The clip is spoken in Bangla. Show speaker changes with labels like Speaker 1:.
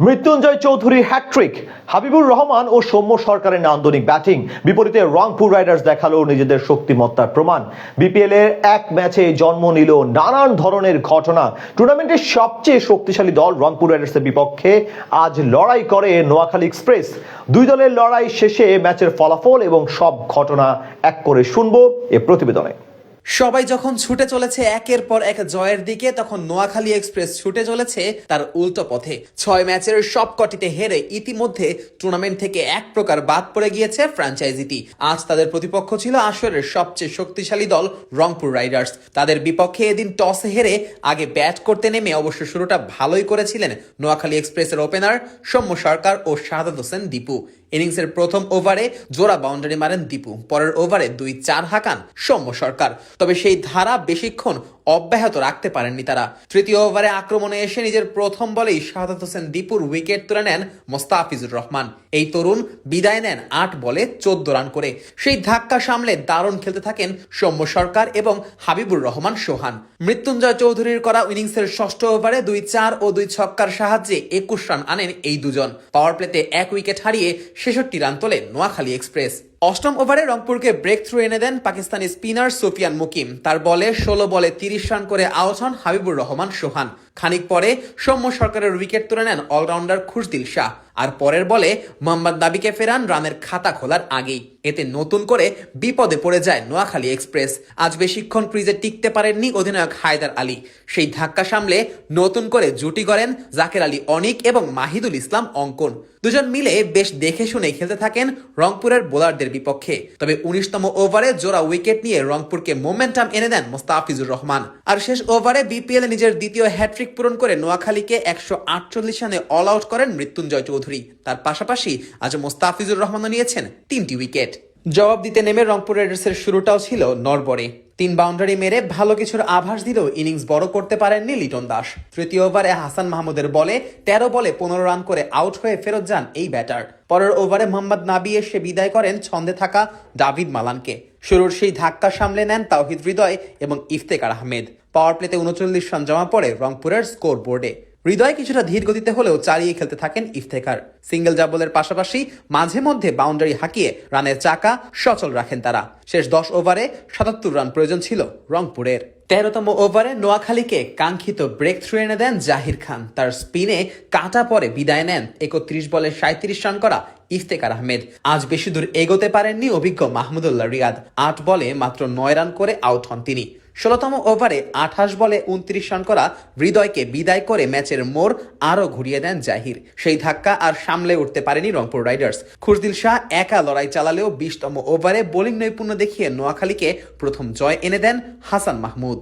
Speaker 1: মৃত্যুঞ্জয় চৌধুরী হ্যাট্রিক, হাবিবুর রহমান ও সৌম্য সরকারের নান্দনিক ব্যাটিং, বিপরীতে রংপুর রাইডার্স দেখালো নিজেদের শক্তিমত্তার প্রমাণ। বিপিএল এর এক ম্যাচে জন্ম নিল নানান ধরনের ঘটনা। টুর্নামেন্টের সবচেয়ে শক্তিশালী দল রংপুর রাইডার্সের বিপক্ষে আজ লড়াই করে নোয়াখালী এক্সপ্রেস। দুই দলের লড়াই শেষে ম্যাচের ফলাফল এবং সব ঘটনা এক করে শুনবো এ প্রতিবেদনে।
Speaker 2: সবাই যখন ছুটে চলেছে একের পর এক জয়ের দিকে, তখন নোয়াখালী এক্সপ্রেস ছুটে চলেছে তার উল্টো পথে। 6 ম্যাচের সবকটিতে হেরে ইতিমধ্যে টুর্নামেন্ট থেকে এক প্রকার বাদ পড়ে গিয়েছে ফ্র্যাঞ্চাইজিটি। আজ তাদের প্রতিপক্ষ ছিল আসরের সবচেয়ে শক্তিশালী দল রংপুর রাইডার্স। তাদের বিপক্ষে এদিন টসে হেরে আগে ব্যাট করতে নেমে অবশ্য শুরুটা ভালোই করেছিলেন নোয়াখালী এক্সপ্রেসের ওপেনার সৌম্য সরকার ও শাহাদাত হোসেন দীপু। ইনিংসের প্রথম ওভারে জোড়া বাউন্ডারি মারেন দীপু, পরের ওভারে 2-4 হাঁকান সৌম্য সরকার। তবে সেই ধারা বেশিক্ষণ অব্যাহত রাখতে পারেননি তারা। তৃতীয় ওভারে আক্রমণে এসে নিজের প্রথম বলেই শাহাদাত হোসেন দীপুর উইকেট তুলে নেন মোস্তাফিজুর রহমান। এই তরুণ বিদায় নেন 8 বলে 14 রান করে। সেই ধাক্কা সামলে দারুণ খেলতে থাকেন সৌম্য সরকার এবং হাবিবুর রহমান সোহান। মৃত্যুঞ্জয় চৌধুরীর করা ইনিংসের ষষ্ঠ ওভারে 2-4 ও 2 ছক্কার সাহায্যে 21 রান আনেন এই দুজন। পাওয়ার প্লেতে 1 উইকেট হারিয়ে 66 রান তোলে নোয়াখালী এক্সপ্রেস। অষ্টম ওভারে রংপুরকে ব্রেক থ্রু এনে দেন পাকিস্তানি স্পিনার সুফিয়ান মুকিম। তার বলে 16 বলে 30 রান করে আউট হন হাবিবুর রহমান সোহান। খানিক পরে সৌম্য সরকারের উইকেট তুলে নেন অলরাউন্ডার খুশদিল শাহ, আর পরের বলে মোহাম্মদ নাবিকে ফেরান রানের খাতা খোলার আগেই। এতে নতুন করে বিপদে পড়ে যায় নোয়াখালী এক্সপ্রেস। আজ বেশিক্ষণ ক্রিজে টিকতে পারেননি অধিনায়ক হায়দার আলী। সেই ধাক্কা সামলে নতুন করে জুটি গড়েন জাকের আলী অনিক এবং মাহিদুল ইসলাম অঙ্কন। দুজন মিলে বেশ দেখে শুনে খেলতে থাকেন রংপুরের বোলারদের বিপক্ষে। তবে 19তম ওভারে জোড়া উইকেট নিয়ে রংপুরকে মোমেন্টাম এনে দেন মোস্তাফিজুর রহমান। আর শেষ ওভারে বিপিএল নিজের দ্বিতীয় হ্যাট্রিক পূরণ করে নোয়াখালীকে 148 রানে অল আউট করেন মৃত্যুঞ্জয় চৌধুরী। তার পাশাপাশি আজ মোস্তাফিজুর রহমানও নিয়েছেন 3টি উইকেট। জবাব দিতে নেমে রংপুর রাইডার্সের শুরুটাও ছিল নড়বড়ে। 3 বাউন্ডারি মেরে ভালো কিছুর আভাস দিলেও ইনিংস বড় করতে পারেননি লিটন দাস। তৃতীয় ওভারে হাসান মাহমুদের বলে 13 বলে 15 রান করে আউট হয়ে ফেরত যান এই ব্যাটার। পরের ওভারে মোহাম্মদ নাবি এসে বিদায় করেন ছন্দে থাকা দাভিদ মালানকে। শুরুর সেই ধাক্কা সামলে নেন তাওহিদ হৃদয় এবং ইফতেখার আহমেদ। পাওয়ার প্লেতে 39 রান জমা পড়ে রংপুরের স্কোর বোর্ডে। হৃদয় কিছুটা ধীর গতিতে হলেও চালিয়ে খেলতে থাকেন ইফতেখার। সিঙ্গেল ডাবলের পাশাপাশি মাঝে মধ্যে বাউন্ডারি হাঁকিয়ে রানের চাকা সচল রাখেন তারা। শেষ 10 ওভারে 77 রান প্রয়োজন ছিল রংপুরের। 13তম ওভারে নোয়াখালীকে কাঙ্ক্ষিত ব্রেক থ্রু এনে দেন জাহির খান। তার স্পিনে কাটা পরে বিদায় নেন 31 বলে 37 রান করা ইফতেখার আহমেদ। আজ বেশি দূর এগোতে পারেননি অভিজ্ঞ মাহমুদুল্লাহ রিয়াদ। 8 বলে মাত্র 9 রান করে আউট হন তিনি। 16তম ওভারে 28 বলে 29 রান করা হৃদয়কে বিদায় করে ম্যাচের মোড় আরও ঘুরিয়ে দেন জাহির। সেই ধাক্কা আর সামলে উঠতে পারেনি রংপুর রাইডার্স। খুশদিল শাহ একা লড়াই চালালেও 20তম ওভারে বোলিং নৈপুণ্য দেখিয়ে নোয়াখালীকে প্রথম জয় এনে দেন হাসান মাহমুদ।